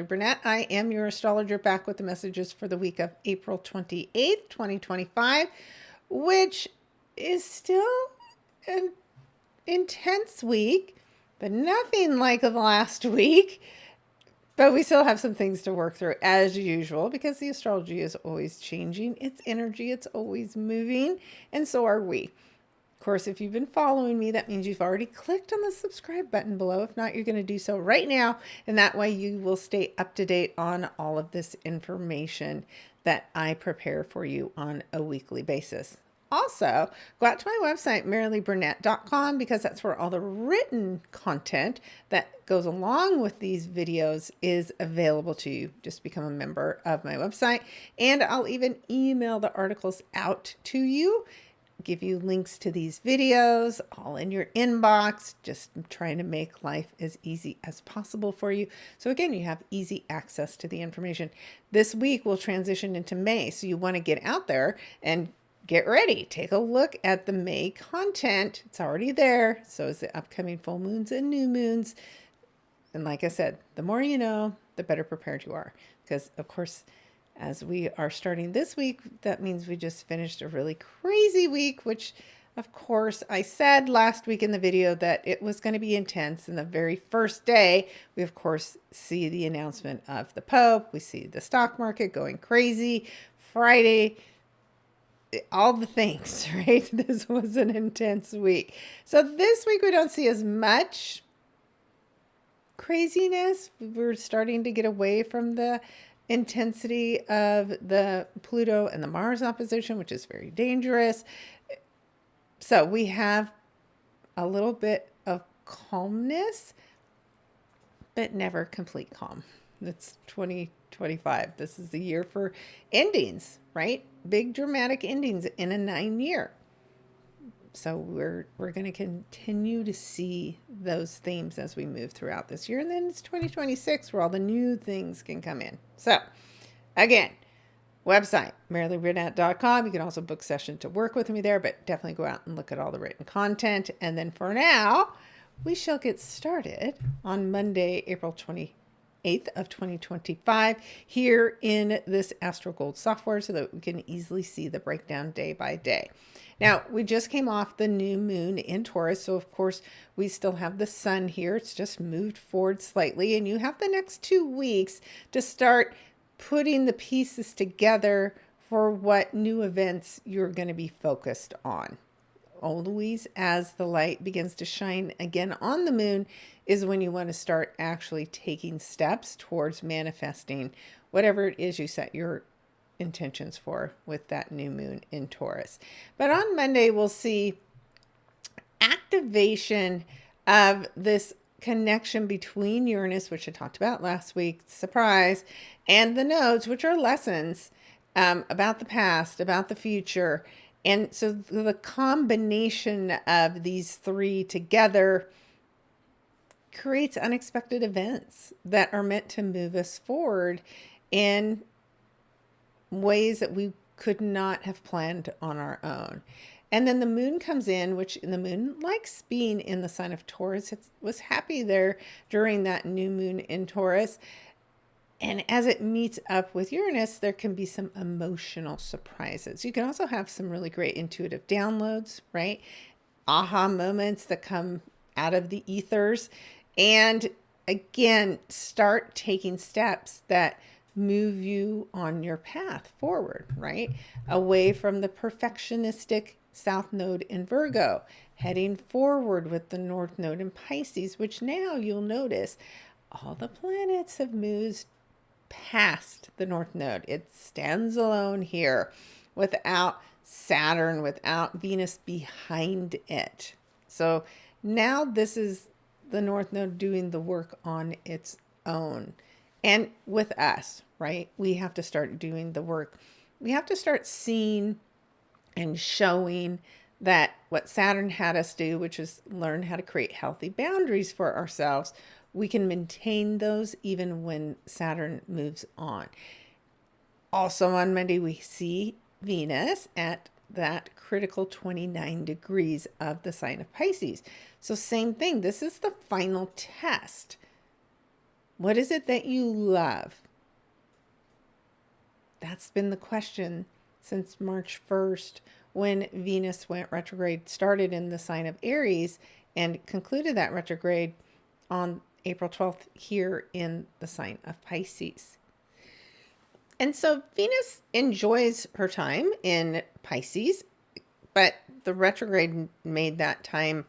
Maralee Burnett. I am your astrologer, back with the messages for the week of April 28th, 2025, which is still an intense week, but nothing like the last week. But we still have some things to work through as usual, because the astrology is always changing. Its energy, it's always moving, and so are we. Of course, if you've been following me, that means you've already clicked on the subscribe button below. If not, you're going to do so right now, and that way you will stay up to date on all of this information that I prepare for you on a weekly basis. Also, go out to my website, maraleeburnett.com, because that's where all the written content that goes along with these videos is available to you. Just become a member of my website, and I'll even email the articles out to you, give you links to these videos all in your inbox, just trying to make life as easy as possible for you. So again, you have easy access to the information. This week we'll transition into May, so you want to get out there and get ready. Take a look at the May content. It's already there. So is the upcoming full moons and new moons. And like I said, the more you know, the better prepared you are. Because of course, as we are starting this week, that means we just finished a really crazy week, which of course I said last week in the video that it was going to be intense. And the very first day, we of course see the announcement of the Pope. We see the stock market going crazy. Friday, all the things, right? This was an intense week. So this week we don't see as much craziness. We're starting to get away from the intensity of the Pluto and the Mars opposition, which is very dangerous. So we have a little bit of calmness, but never complete calm. It's 2025. This is the year for endings, right? Big dramatic endings in a 9-year. So we're going to continue to see those themes as we move throughout this year. And then it's 2026 where all the new things can come in. So again, website, maraleeburnett.com. You can also book session to work with me there, but definitely go out and look at all the written content. And then for now, we shall get started on Monday, April 28th of 2025 here in this Astro Gold software, so that we can easily see the breakdown day by day. Now, we just came off the new moon in Taurus, so of course we still have the sun here. It's just moved forward slightly, and you have the next 2 weeks to start putting the pieces together for what new events you're going to be focused on. Always as the light begins to shine again on the moon is when you want to start actually taking steps towards manifesting whatever it is you set your intentions for with that new moon in Taurus. But on Monday, we'll see activation of this connection between Uranus, which I talked about last week, surprise, and the nodes, which are lessons about the past, about the future. And so the combination of these three together creates unexpected events that are meant to move us forward in ways that we could not have planned on our own. And then the moon comes in, which the moon likes being in the sign of Taurus. It was happy there during that new moon in Taurus. And as it meets up with Uranus, there can be some emotional surprises. You can also have some really great intuitive downloads, right? Aha moments that come out of the ethers. And again, start taking steps that move you on your path forward, right? Away from the perfectionistic South Node in Virgo, heading forward with the North Node in Pisces, which now you'll notice all the planets have moved past the North Node. It stands alone here without Saturn, without Venus behind it. So now this is the North Node doing the work on its own. And with us, right? We have to start doing the work. We have to start seeing and showing that what Saturn had us do, which is learn how to create healthy boundaries for ourselves, we can maintain those even when Saturn moves on. Also on Monday, we see Venus at that critical 29 degrees of the sign of Pisces. So same thing. This is the final test What is it that you love? That's been the question since March 1st, when Venus went retrograde, started in the sign of Aries and concluded that retrograde on April 12th here in the sign of Pisces. And so Venus enjoys her time in Pisces, but the retrograde made that time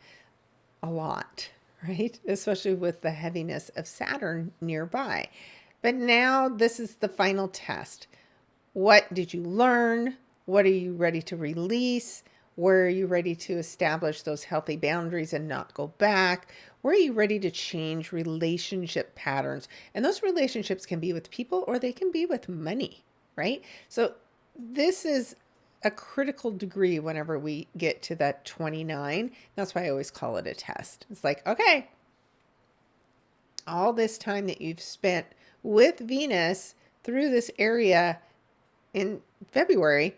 a lot, right? Especially with the heaviness of Saturn nearby. But now this is the final test. What did you learn? What are you ready to release? Where are you ready to establish those healthy boundaries and not go back? Where are you ready to change relationship patterns? And those relationships can be with people or they can be with money, right? So this is a critical degree whenever we get to that 29. That's why I always call it a test. It's like, okay, all this time that you've spent with Venus through this area in February,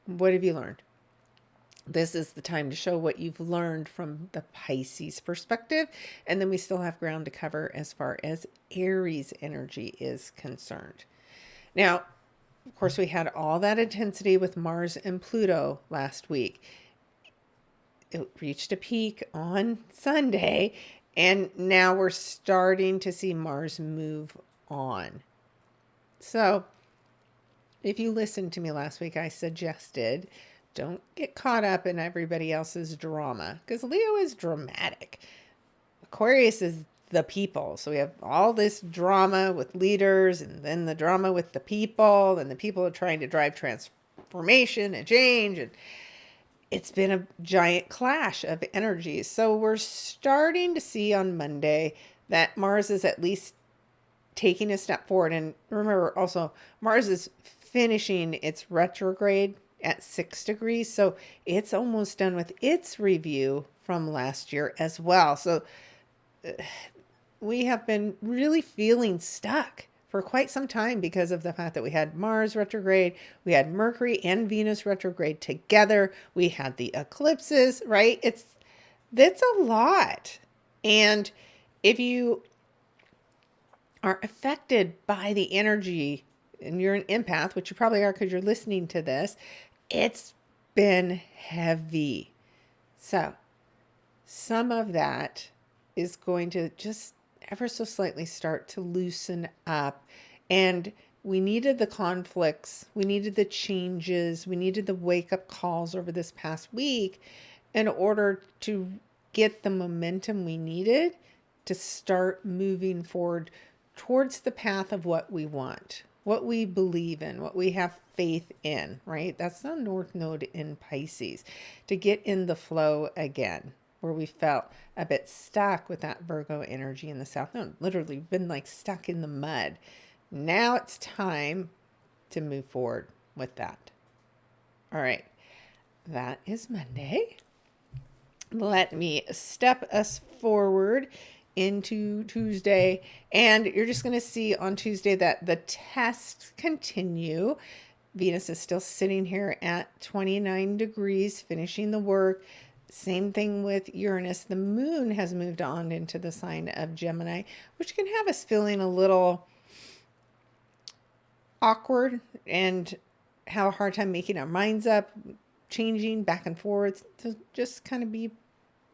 what have you learned? This is the time to show what you've learned from the Pisces perspective. And then we still have ground to cover as far as Aries energy is concerned. Now, of course, we had all that intensity with Mars and Pluto last week. It reached a peak on Sunday, and now we're starting to see Mars move on. So, if you listened to me last week, I suggested don't get caught up in everybody else's drama, because Leo is dramatic. Aquarius is the people. So we have all this drama with leaders and then the drama with the people, and the people are trying to drive transformation and change. And it's been a giant clash of energies. So we're starting to see on Monday that Mars is at least taking a step forward. And remember also, Mars is finishing its retrograde at 6 degrees. So it's almost done with its review from last year as well. So we have been really feeling stuck for quite some time because of the fact that we had Mars retrograde, we had Mercury and Venus retrograde together, we had the eclipses, right? That's a lot. And if you are affected by the energy and you're an empath, which you probably are because you're listening to this, it's been heavy. So some of that is going to just ever so slightly start to loosen up. And we needed the conflicts, we needed the changes, we needed the wake-up calls over this past week in order to get the momentum we needed to start moving forward towards the path of what we want, what we believe in, what we have faith in, right? That's the North Node in Pisces, to get in the flow again, where we felt a bit stuck with that Virgo energy in the South Node, literally been like stuck in the mud. Now it's time to move forward with that. All right, that is Monday. Let me step us forward into Tuesday, and you're just going to see on Tuesday that the tests continue. Venus is still sitting here at 29 degrees, finishing the work. Same thing with Uranus. The moon has moved on into the sign of Gemini, which can have us feeling a little awkward and have a hard time making our minds up, changing back and forth. So just kind of be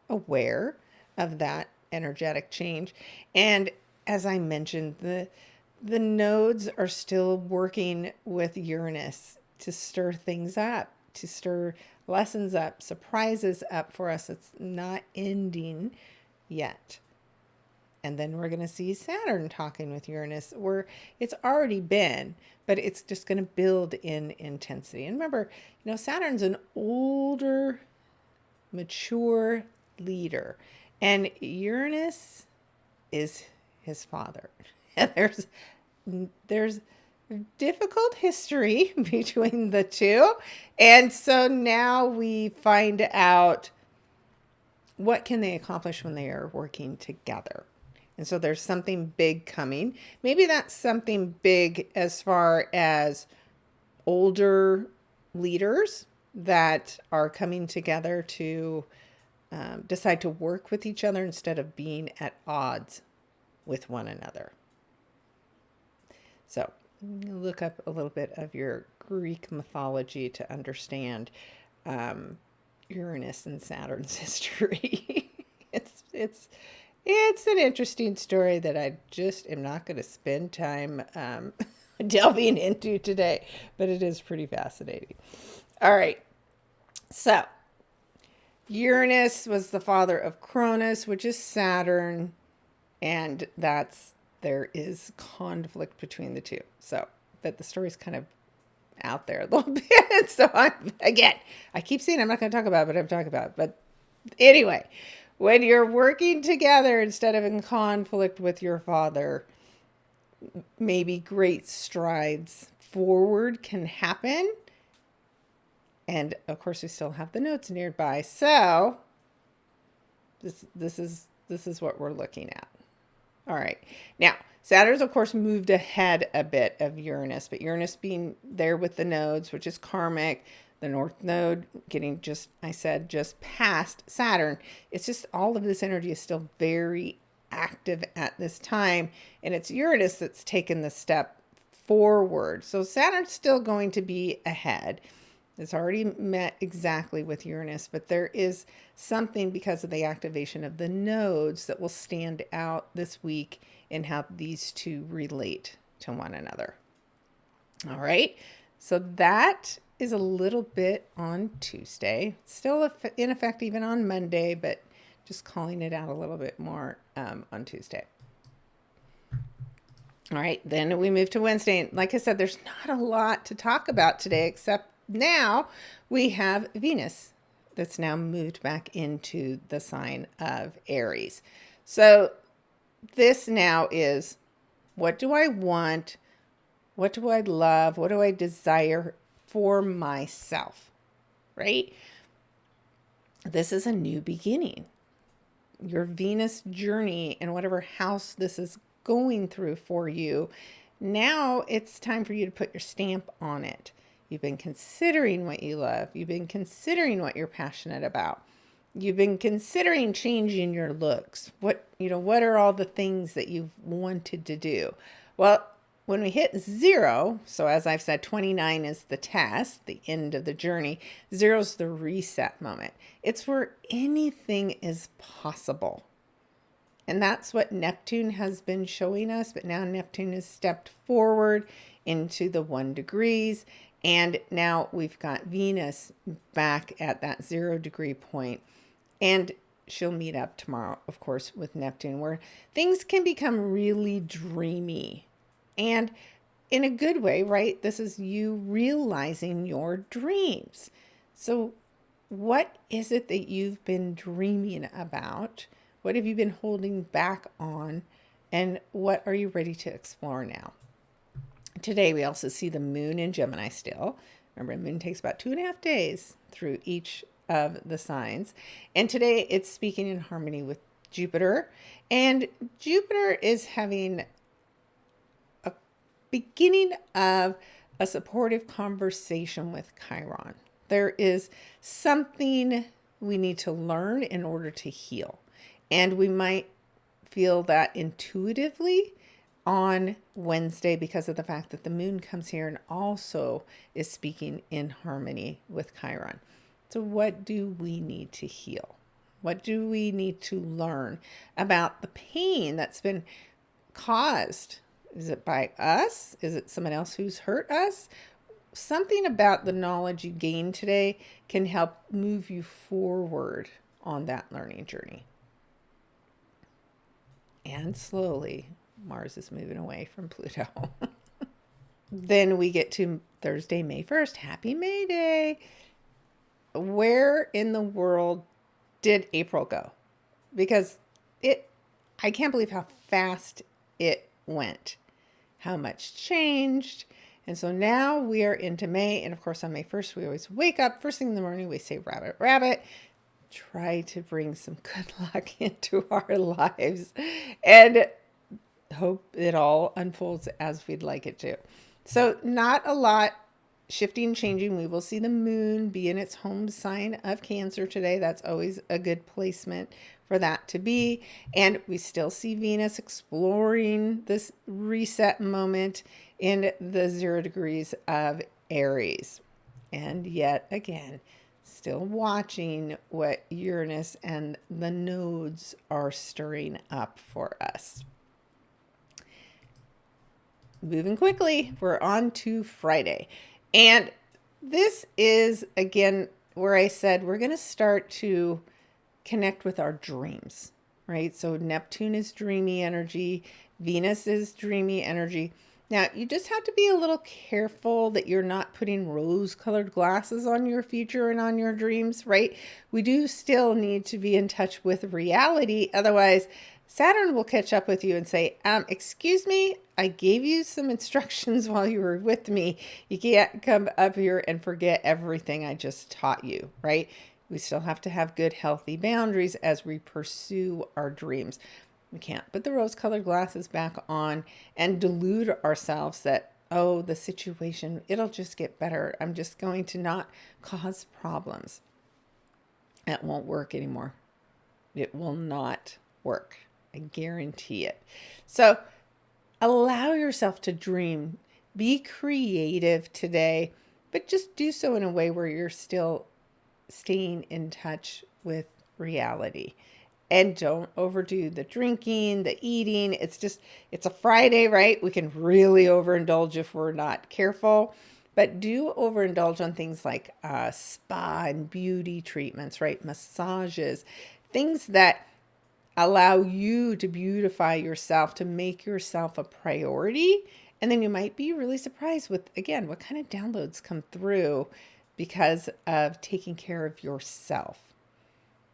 aware of that energetic change. And as I mentioned, the nodes are still working with Uranus to stir things up, to stir lessons up, surprises up for us. It's not ending yet. And then we're going to see Saturn talking with Uranus, where it's already been, but it's just going to build in intensity. And remember, Saturn's an older, mature leader, and Uranus is his father. And there's difficult history between the two. And so now we find out what can they accomplish when they are working together. And so there's something big coming. Maybe that's something big as far as older leaders that are coming together to decide to work with each other instead of being at odds with one another. So look up a little bit of your Greek mythology to understand Uranus and Saturn's history. It's an interesting story that I just am not going to spend time delving into today, but it is pretty fascinating. All right. So Uranus was the father of Cronus, which is Saturn, and there is conflict between the two. So, but the story's kind of out there a little bit. So I keep saying I'm not going to talk about it, but I'm talking about it. But anyway, when you're working together instead of in conflict with your father, maybe great strides forward can happen. And of course, we still have the notes nearby. So this is what we're looking at. All right. Now, Saturn's, of course, moved ahead a bit of Uranus, but Uranus being there with the nodes, which is karmic, the North Node getting just past Saturn. It's just all of this energy is still very active at this time, and it's Uranus that's taken the step forward. So Saturn's still going to be ahead. It's already met exactly with Uranus, but there is something because of the activation of the nodes that will stand out this week in how these two relate to one another. All right. So that is a little bit on Tuesday. Still in effect even on Monday, but just calling it out a little bit more on Tuesday. All right. Then we move to Wednesday. And like I said, there's not a lot to talk about today, except now we have Venus that's now moved back into the sign of Aries. So this now is, what do I want? What do I love? What do I desire for myself? Right? This is a new beginning. Your Venus journey and whatever house this is going through for you, now it's time for you to put your stamp on it. You've been considering what you love. You've been considering what you're passionate about. You've been considering changing your looks. What are all the things that you've wanted to do? Well, when we hit 0, so as I've said, 29 is the test, the end of the journey. 0 is the reset moment. It's where anything is possible. And that's what Neptune has been showing us. But now Neptune has stepped forward into the 1 degrees. And now we've got Venus back at that 0 degree point. And she'll meet up tomorrow, of course, with Neptune, where things can become really dreamy. And in a good way, right? This is you realizing your dreams. So what is it that you've been dreaming about? What have you been holding back on? And what are you ready to explore now? Today, we also see the moon in Gemini still. Remember, the moon takes about 2.5 days through each of the signs. And today, it's speaking in harmony with Jupiter. And Jupiter is having a beginning of a supportive conversation with Chiron. There is something we need to learn in order to heal. And we might feel that intuitively on Wednesday because of the fact that the moon comes here and also is speaking in harmony with Chiron. So what do we need to heal? What do we need to learn about the pain that's been caused? Is it by us? Is it someone else who's hurt us? Something about the knowledge you gain today can help move you forward on that learning journey. And slowly, Mars is moving away from Pluto. Then we get to Thursday, May 1st. Happy May Day. Where in the world did April go? Because I can't believe how fast it went. How much changed. And so now we are into May. And of course, on May 1st, we always wake up first thing in the morning. We say, rabbit, rabbit. Try to bring some good luck into our lives and hope it all unfolds as we'd like it to. So not a lot shifting, changing. We will see the moon be in its home sign of Cancer today. That's always a good placement for that to be. And we still see Venus exploring this reset moment in the 0 degrees of Aries. And yet again, still watching what Uranus and the nodes are stirring up for us. Moving quickly, we're on to Friday. And this is, again, where I said we're going to start to connect with our dreams, right? So Neptune is dreamy energy, Venus is dreamy energy. Now, you just have to be a little careful that you're not putting rose-colored glasses on your future and on your dreams, right? We do still need to be in touch with reality. Otherwise, Saturn will catch up with you and say, excuse me, I gave you some instructions while you were with me. You can't come up here and forget everything I just taught you, right? We still have to have good, healthy boundaries as we pursue our dreams. We can't put the rose-colored glasses back on and delude ourselves that, oh, the situation, it'll just get better. I'm just going to not cause problems. That won't work anymore. It will not work. I guarantee it. So allow yourself to dream. Be creative today, but just do so in a way where you're still staying in touch with reality. And don't overdo the drinking, the eating. It's a Friday, right? We can really overindulge if we're not careful. But do overindulge on things like spa and beauty treatments, right? Massages, things that allow you to beautify yourself, to make yourself a priority. And then you might be really surprised with, again, what kind of downloads come through because of taking care of yourself.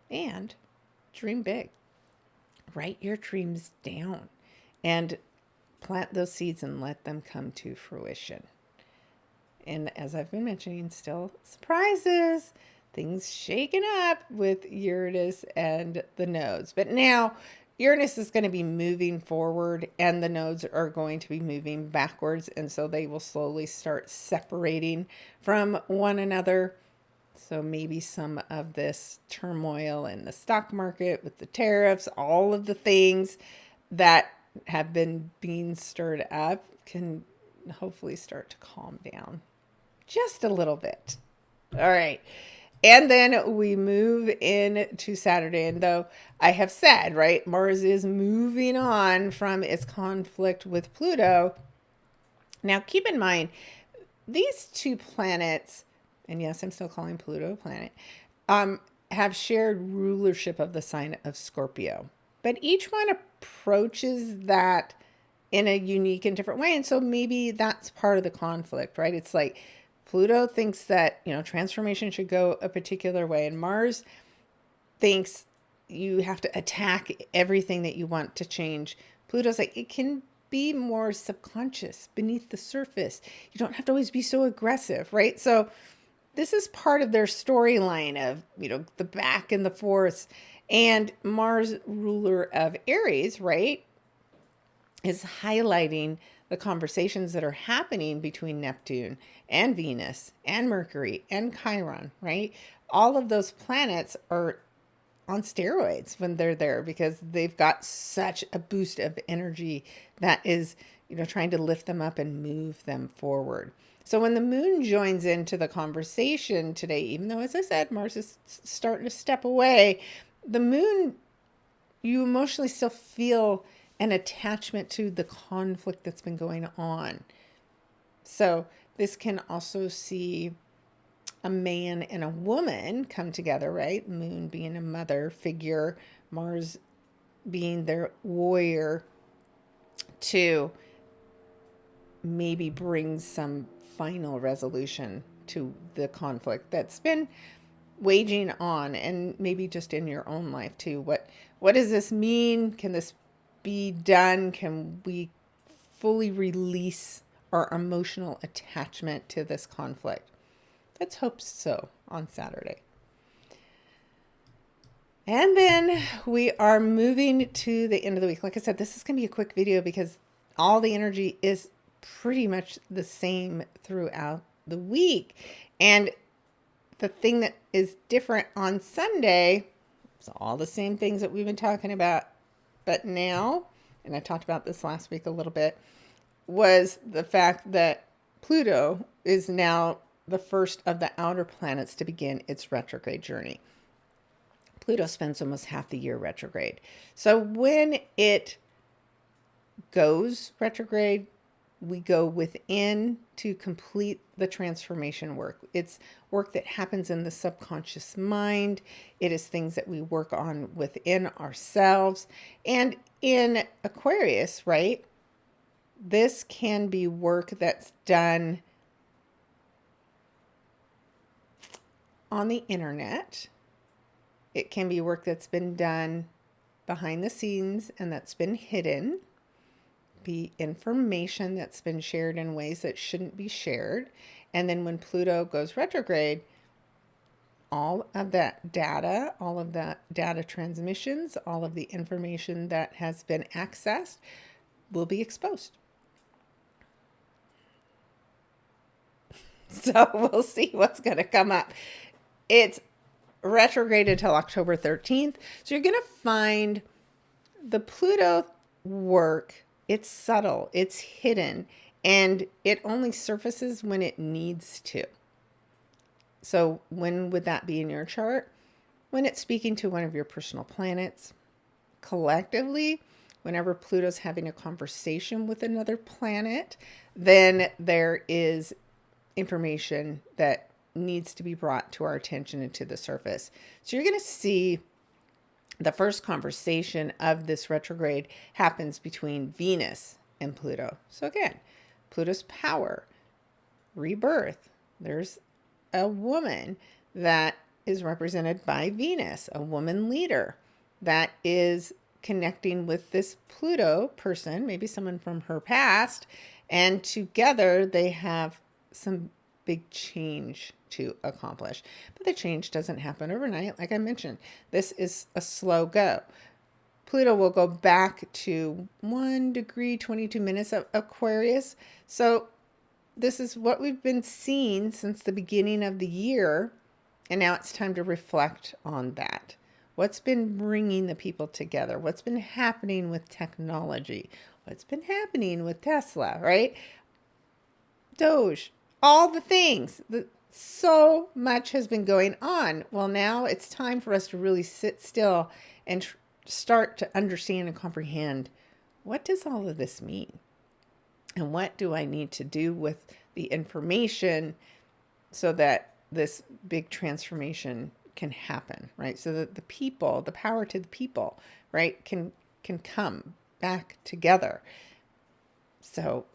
And dream big. Write your dreams down and plant those seeds and let them come to fruition. And as I've been mentioning, still surprises, things shaking up with Uranus and the nodes. But now Uranus is going to be moving forward and the nodes are going to be moving backwards. And so they will slowly start separating from one another. So maybe some of this turmoil in the stock market with the tariffs, all of the things that have been being stirred up can hopefully start to calm down just a little bit. All right. And then we move into Saturday. And though I have said, right, Mars is moving on from its conflict with Pluto. Now, keep in mind, these two planets, and yes, I'm still calling Pluto a planet, have shared rulership of the sign of Scorpio. But each one approaches that in a unique and different way. And so maybe that's part of the conflict, right? It's like Pluto thinks that, transformation should go a particular way. And Mars thinks you have to attack everything that you want to change. Pluto's like, it can be more subconscious, beneath the surface. You don't have to always be so aggressive, right? So this is part of their storyline of, the back and the forth. And Mars, ruler of Aries, right, is highlighting the conversations that are happening between Neptune and Venus and Mercury and Chiron, right? All of those planets are on steroids when they're there because they've got such a boost of energy that is, trying to lift them up and move them forward. So when the moon joins into the conversation today, even though, as I said, Mars is starting to step away, the moon, you emotionally still feel an attachment to the conflict that's been going on. So this can also see a man and a woman come together, right? Moon being a mother figure, Mars being their warrior, to maybe bring some final resolution to the conflict that's been waging on, and maybe just in your own life too. What does this mean? Can this be done? Can we fully release our emotional attachment to this conflict? Let's hope so on Saturday. And then we are moving to the end of the week. Like I said, this is going to be a quick video because all the energy is pretty much the same throughout the week. And the thing that is different on Sunday, So all the same things that we've been talking about, but now, and I talked about this last week a little bit, was the fact that Pluto is now the first of the outer planets to begin its retrograde journey. Pluto spends almost half the year retrograde. So when it goes retrograde, we go within to complete the transformation work. It's work that happens in the subconscious mind. It is things that we work on within ourselves. And in Aquarius, right, this can be work that's done on the internet. It can be work that's been done behind the scenes and that's been hidden. Be information that's been shared in ways that shouldn't be shared. And then when Pluto goes retrograde, all of that data, all of the data transmissions, all of the information that has been accessed will be exposed. So we'll see what's going to come up. It's retrograde until October 13th. So you're going to find the Pluto work, it's subtle, it's hidden, and it only surfaces when it needs to. So when would that be in your chart? When it's speaking to one of your personal planets. Collectively, whenever Pluto's having a conversation with another planet, then there is information that needs to be brought to our attention and to the surface. So you're going to see the first conversation of this retrograde happens between Venus and Pluto. So again, Pluto's power, rebirth. There's a woman that is represented by Venus, a woman leader that is connecting with this Pluto person, maybe someone from her past, and together they have some big change to accomplish. But the change doesn't happen overnight. Like I mentioned, this is a slow go. Pluto will go back to 1 degree, 22 minutes of Aquarius. So this is what we've been seeing since the beginning of the year. And now it's time to reflect on that. What's been bringing the people together? What's been happening with technology? What's been happening with Tesla, right? Doge, all the things. So much has been going on. Well, now it's time for us to really sit still and start to understand and comprehend, what does all of this mean? And what do I need to do with the information so that this big transformation can happen, right? So that the people, the power to the people, right, can come back together. So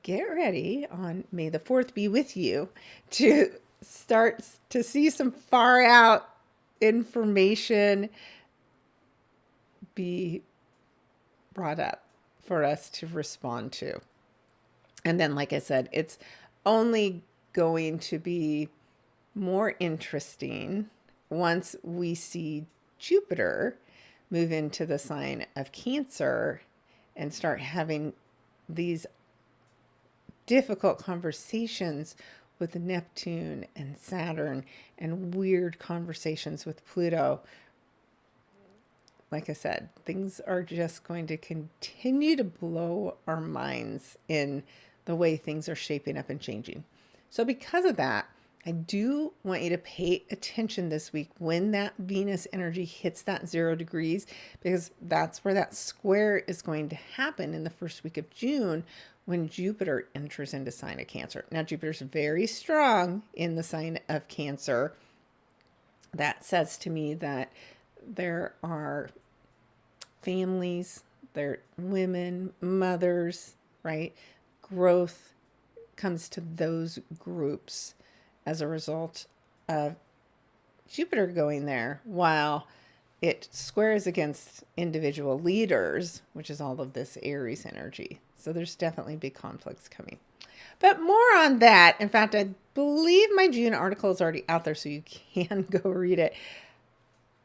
get ready on May the 4th be with you to start to see some far out information be brought up for us to respond to. And then, like I said, it's only going to be more interesting once we see Jupiter move into the sign of Cancer and start having these difficult conversations with Neptune and Saturn and weird conversations with Pluto. Like I said, things are just going to continue to blow our minds in the way things are shaping up and changing. So because of that, I do want you to pay attention this week when that Venus energy hits that 0 degrees, because that's where that square is going to happen in the first week of June when Jupiter enters into sign of Cancer. Now, Jupiter's very strong in the sign of Cancer. That says to me that there are families, there are women, mothers, right? Growth comes to those groups as a result of Jupiter going there, while it squares against individual leaders, which is all of this Aries energy. So there's definitely big conflicts coming. But more on that. In fact, I believe my June article is already out there, so you can go read it.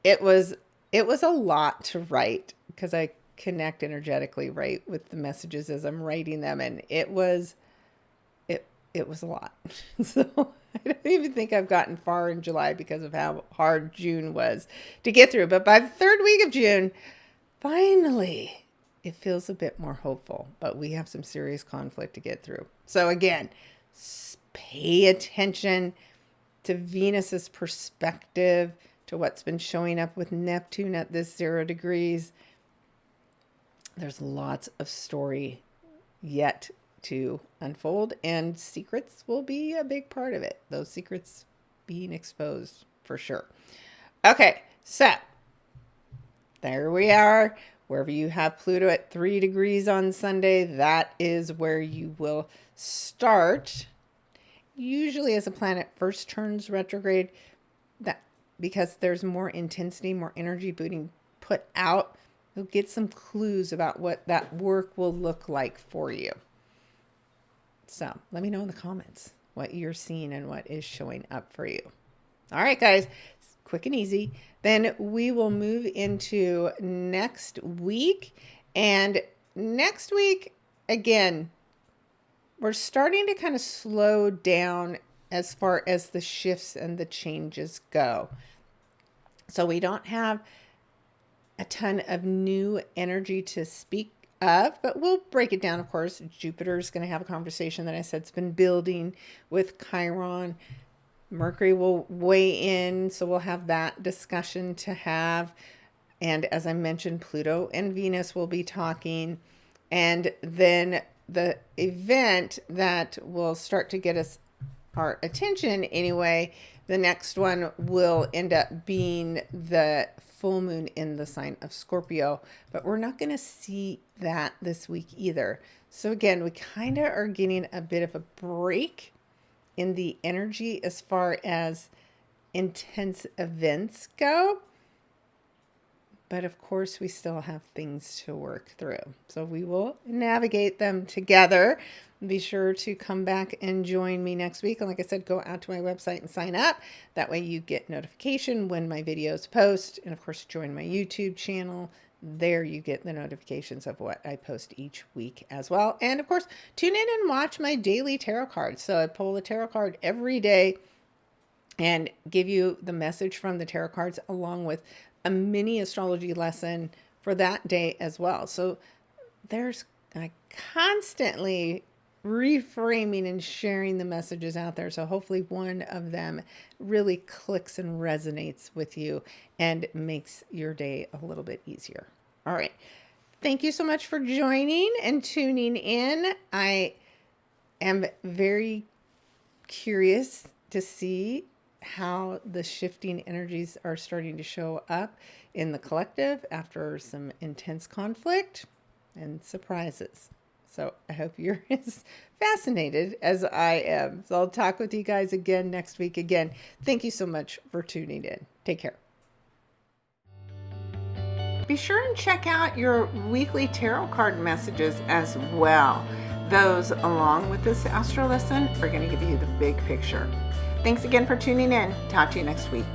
It was a lot to write because I connect energetically, right, with the messages as I'm writing them, and it was a lot. So I don't even think I've gotten far in July because of how hard June was to get through. But by the third week of June, finally, it feels a bit more hopeful. But we have some serious conflict to get through. So again, pay attention to Venus's perspective, to what's been showing up with Neptune at this 0 degrees. There's lots of story yet to unfold, and secrets will be a big part of it. Those secrets being exposed for sure. Okay, so there we are. Wherever you have Pluto at 3 degrees on Sunday, that is where you will start. Usually as a planet first turns retrograde, that because there's more intensity, more energy being put out, you'll get some clues about what that work will look like for you. So let me know in the comments what you're seeing and what is showing up for you. All right, guys, quick and easy. Then we will move into next week. And next week, again, we're starting to kind of slow down as far as the shifts and the changes go. So we don't have a ton of new energy to speak of, but we'll break it down. Of course, Jupiter's going to have a conversation that I said it's been building with Chiron. Mercury will weigh in, so we'll have that discussion to have. And as I mentioned, Pluto and Venus will be talking. And then the event that will start to get us our attention anyway, the next one will end up being the full moon in the sign of Scorpio, but we're not going to see that this week either. So again, we kind of are getting a bit of a break in the energy as far as intense events go. But of course, we still have things to work through. So we will navigate them together. Be sure to come back and join me next week. And like I said, go out to my website and sign up. That way you get notification when my videos post. And of course, join my YouTube channel. There you get the notifications of what I post each week as well. And of course, tune in and watch my daily tarot cards. So I pull a tarot card every day and give you the message from the tarot cards along with a mini astrology lesson for that day as well. So there's constantly reframing and sharing the messages out there. So hopefully one of them really clicks and resonates with you and makes your day a little bit easier. All right. Thank you so much for joining and tuning in. I am very curious to see how the shifting energies are starting to show up in the collective after some intense conflict and surprises. So I hope you're as fascinated as I am. So I'll talk with you guys again next week. Again, thank you so much for tuning in. Take care. Be sure and check out your weekly tarot card messages as well. Those, along with this astro lesson, are going to give you the big picture. Thanks again for tuning in. Talk to you next week.